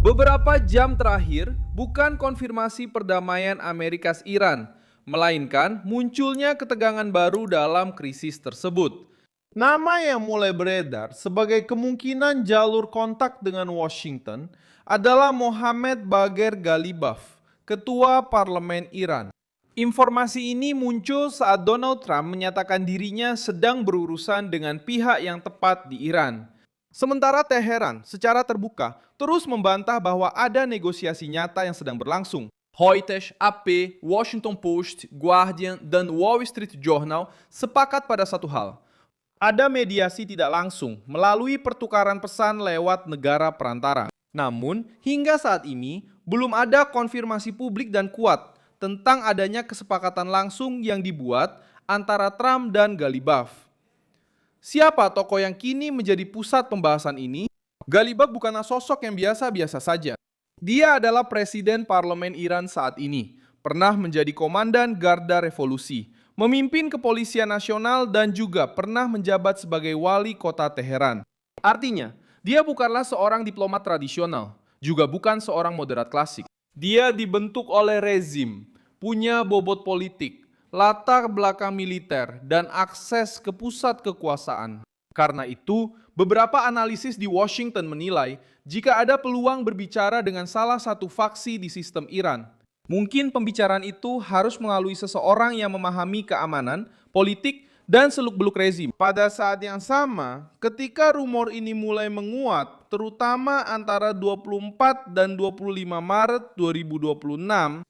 Beberapa jam terakhir bukan konfirmasi perdamaian Amerika-Iran, melainkan munculnya ketegangan baru dalam krisis tersebut. Nama yang mulai beredar sebagai kemungkinan jalur kontak dengan Washington adalah Mohammad Bagher Ghalibaf, Ketua Parlemen Iran. Informasi ini muncul saat Donald Trump menyatakan dirinya sedang berurusan dengan pihak yang tepat di Iran. Sementara Teheran secara terbuka terus membantah bahwa ada negosiasi nyata yang sedang berlangsung. Reuters, AP, Washington Post, Guardian, dan Wall Street Journal sepakat pada satu hal. Ada mediasi tidak langsung melalui pertukaran pesan lewat negara perantara. Namun, hingga saat ini belum ada konfirmasi publik dan kuat tentang adanya kesepakatan langsung yang dibuat antara Trump dan Ghalibaf. Siapa tokoh yang kini menjadi pusat pembahasan ini? Ghalibaf bukanlah sosok yang biasa-biasa saja. Dia adalah Presiden Parlemen Iran saat ini, pernah menjadi Komandan Garda Revolusi, memimpin Kepolisian Nasional dan juga pernah menjabat sebagai Wali Kota Teheran. Artinya, dia bukanlah seorang diplomat tradisional, juga bukan seorang moderat klasik. Dia dibentuk oleh rezim, punya bobot politik, latar belakang militer, dan akses ke pusat kekuasaan. Karena itu, beberapa analisis di Washington menilai jika ada peluang berbicara dengan salah satu faksi di sistem Iran, mungkin pembicaraan itu harus melalui seseorang yang memahami keamanan, politik, dan seluk-beluk rezim. Pada saat yang sama, ketika rumor ini mulai menguat, terutama antara 24 dan 25 Maret 2026,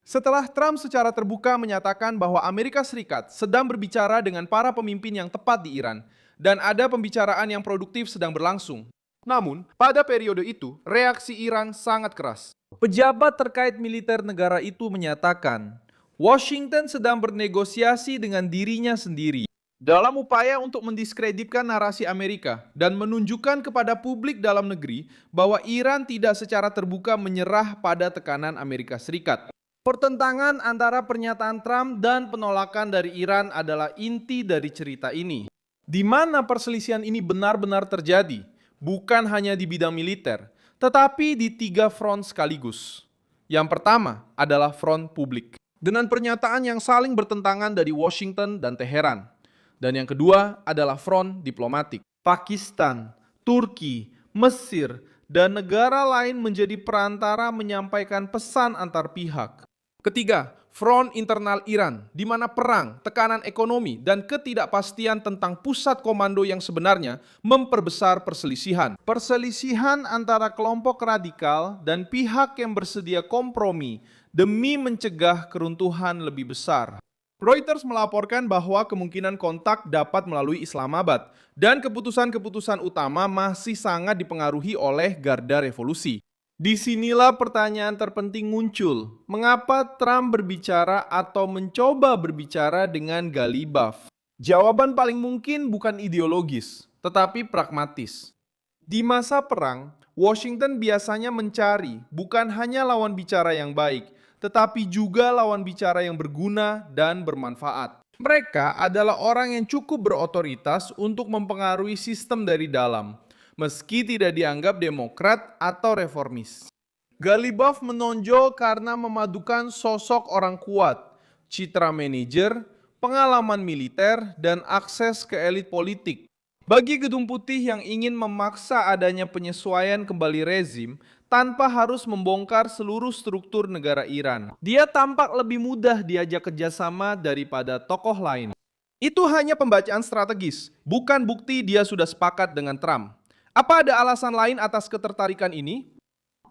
setelah Trump secara terbuka menyatakan bahwa Amerika Serikat sedang berbicara dengan para pemimpin yang tepat di Iran, dan ada pembicaraan yang produktif sedang berlangsung. Namun, pada periode itu, reaksi Iran sangat keras. Pejabat terkait militer negara itu menyatakan, Washington sedang bernegosiasi dengan dirinya sendiri dalam upaya untuk mendiskreditkan narasi Amerika dan menunjukkan kepada publik dalam negeri bahwa Iran tidak secara terbuka menyerah pada tekanan Amerika Serikat. Pertentangan antara pernyataan Trump dan penolakan dari Iran adalah inti dari cerita ini. Di mana perselisihan ini benar-benar terjadi, bukan hanya di bidang militer, tetapi di 3 front sekaligus. Yang pertama adalah front publik, dengan pernyataan yang saling bertentangan dari Washington dan Teheran. Dan yang kedua adalah front diplomatik. Pakistan, Turki, Mesir, dan negara lain menjadi perantara menyampaikan pesan antar pihak. Ketiga, front internal Iran, di mana perang, tekanan ekonomi, dan ketidakpastian tentang pusat komando yang sebenarnya memperbesar perselisihan. Perselisihan antara kelompok radikal dan pihak yang bersedia kompromi demi mencegah keruntuhan lebih besar. Reuters melaporkan bahwa kemungkinan kontak dapat melalui Islamabad, dan keputusan-keputusan utama masih sangat dipengaruhi oleh Garda Revolusi. Disinilah pertanyaan terpenting muncul. Mengapa Trump berbicara atau mencoba berbicara dengan Ghalibaf? Jawaban paling mungkin bukan ideologis, tetapi pragmatis. Di masa perang, Washington biasanya mencari bukan hanya lawan bicara yang baik, tetapi juga lawan bicara yang berguna dan bermanfaat. Mereka adalah orang yang cukup berotoritas untuk mempengaruhi sistem dari dalam, meski tidak dianggap demokrat atau reformis. Ghalibaf menonjol karena memadukan sosok orang kuat, citra manajer, pengalaman militer, dan akses ke elit politik. Bagi Gedung Putih yang ingin memaksa adanya penyesuaian kembali rezim tanpa harus membongkar seluruh struktur negara Iran, dia tampak lebih mudah diajak kerjasama daripada tokoh lain. Itu hanya pembacaan strategis, bukan bukti dia sudah sepakat dengan Trump. Apa ada alasan lain atas ketertarikan ini?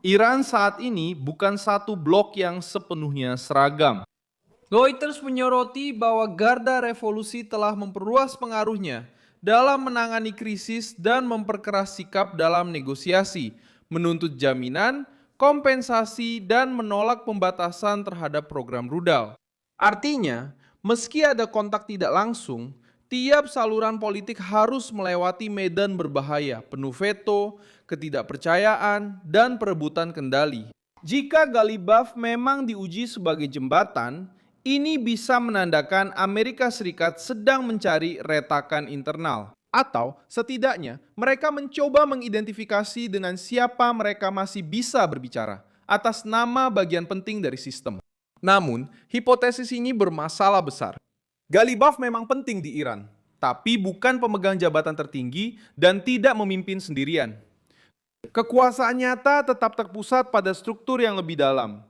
Iran saat ini bukan satu blok yang sepenuhnya seragam. Reuters menyoroti bahwa Garda Revolusi telah memperluas pengaruhnya dalam menangani krisis dan memperkeras sikap dalam negosiasi, menuntut jaminan, kompensasi, dan menolak pembatasan terhadap program rudal. Artinya, meski ada kontak tidak langsung, tiap saluran politik harus melewati medan berbahaya, penuh veto, ketidakpercayaan, dan perebutan kendali. Jika Ghalibaf memang diuji sebagai jembatan, ini bisa menandakan Amerika Serikat sedang mencari retakan internal. Atau setidaknya mereka mencoba mengidentifikasi dengan siapa mereka masih bisa berbicara atas nama bagian penting dari sistem. Namun, hipotesis ini bermasalah besar. Galibaf memang penting di Iran, tapi bukan pemegang jabatan tertinggi dan tidak memimpin sendirian. Kekuasaan nyata tetap terpusat pada struktur yang lebih dalam,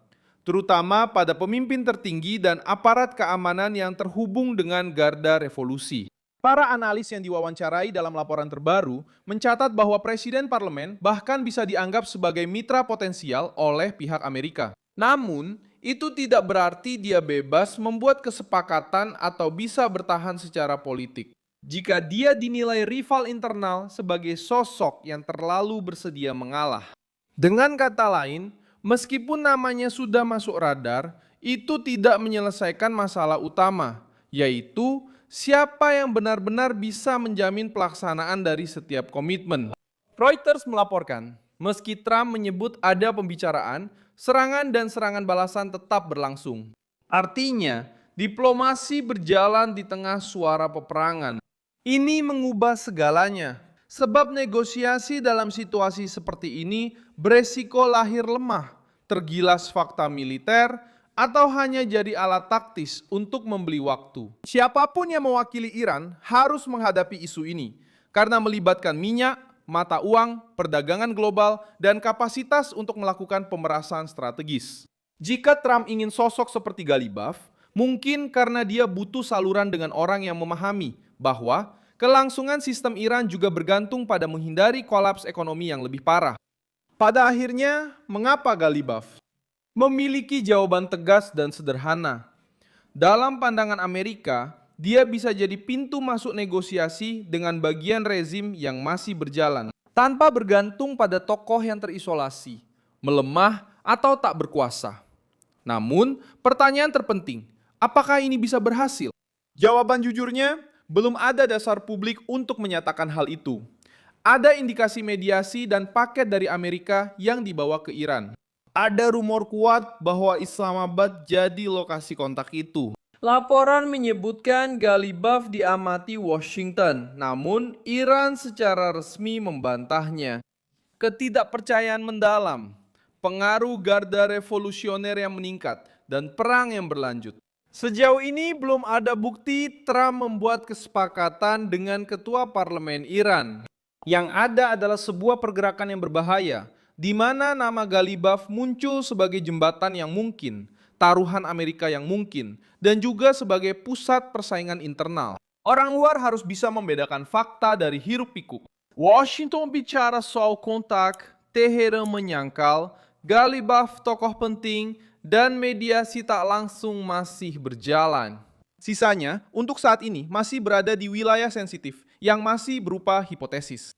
terutama pada pemimpin tertinggi dan aparat keamanan yang terhubung dengan garda revolusi. Para analis yang diwawancarai dalam laporan terbaru mencatat bahwa presiden parlemen bahkan bisa dianggap sebagai mitra potensial oleh pihak Amerika. Namun, itu tidak berarti dia bebas membuat kesepakatan atau bisa bertahan secara politik. Jika dia dinilai rival internal sebagai sosok yang terlalu bersedia mengalah. Dengan kata lain, meskipun namanya sudah masuk radar, itu tidak menyelesaikan masalah utama, yaitu siapa yang benar-benar bisa menjamin pelaksanaan dari setiap komitmen. Reuters melaporkan, meski Trump menyebut ada pembicaraan, serangan dan serangan balasan tetap berlangsung. Artinya, diplomasi berjalan di tengah suara peperangan. Ini mengubah segalanya, sebab negosiasi dalam situasi seperti ini beresiko lahir lemah, tergilas fakta militer, atau hanya jadi alat taktis untuk membeli waktu. Siapapun yang mewakili Iran harus menghadapi isu ini, karena melibatkan minyak, mata uang, perdagangan global, dan kapasitas untuk melakukan pemerasan strategis. Jika Trump ingin sosok seperti Galibaf, mungkin karena dia butuh saluran dengan orang yang memahami bahwa kelangsungan sistem Iran juga bergantung pada menghindari kolaps ekonomi yang lebih parah. Pada akhirnya, mengapa Galibaf? Memiliki jawaban tegas dan sederhana. Dalam pandangan Amerika, dia bisa jadi pintu masuk negosiasi dengan bagian rezim yang masih berjalan, tanpa bergantung pada tokoh yang terisolasi, melemah, atau tak berkuasa. Namun, pertanyaan terpenting, apakah ini bisa berhasil? Jawaban jujurnya, belum ada dasar publik untuk menyatakan hal itu. Ada indikasi mediasi dan paket dari Amerika yang dibawa ke Iran. Ada rumor kuat bahwa Islamabad jadi lokasi kontak itu. Laporan menyebutkan Galibaf diamati Washington, namun Iran secara resmi membantahnya. Ketidakpercayaan mendalam, pengaruh garda revolusioner yang meningkat, dan perang yang berlanjut. Sejauh ini belum ada bukti Trump membuat kesepakatan dengan ketua parlemen Iran. Yang ada adalah sebuah pergerakan yang berbahaya, di mana nama Galibaf muncul sebagai jembatan yang mungkin, taruhan Amerika yang mungkin, dan juga sebagai pusat persaingan internal. Orang luar harus bisa membedakan fakta dari hiruk-pikuk. Washington bicara soal kontak, Teheran menyangkal, Galibaf tokoh penting, dan mediasi tak langsung masih berjalan. Sisanya, untuk saat ini masih berada di wilayah sensitif yang masih berupa hipotesis.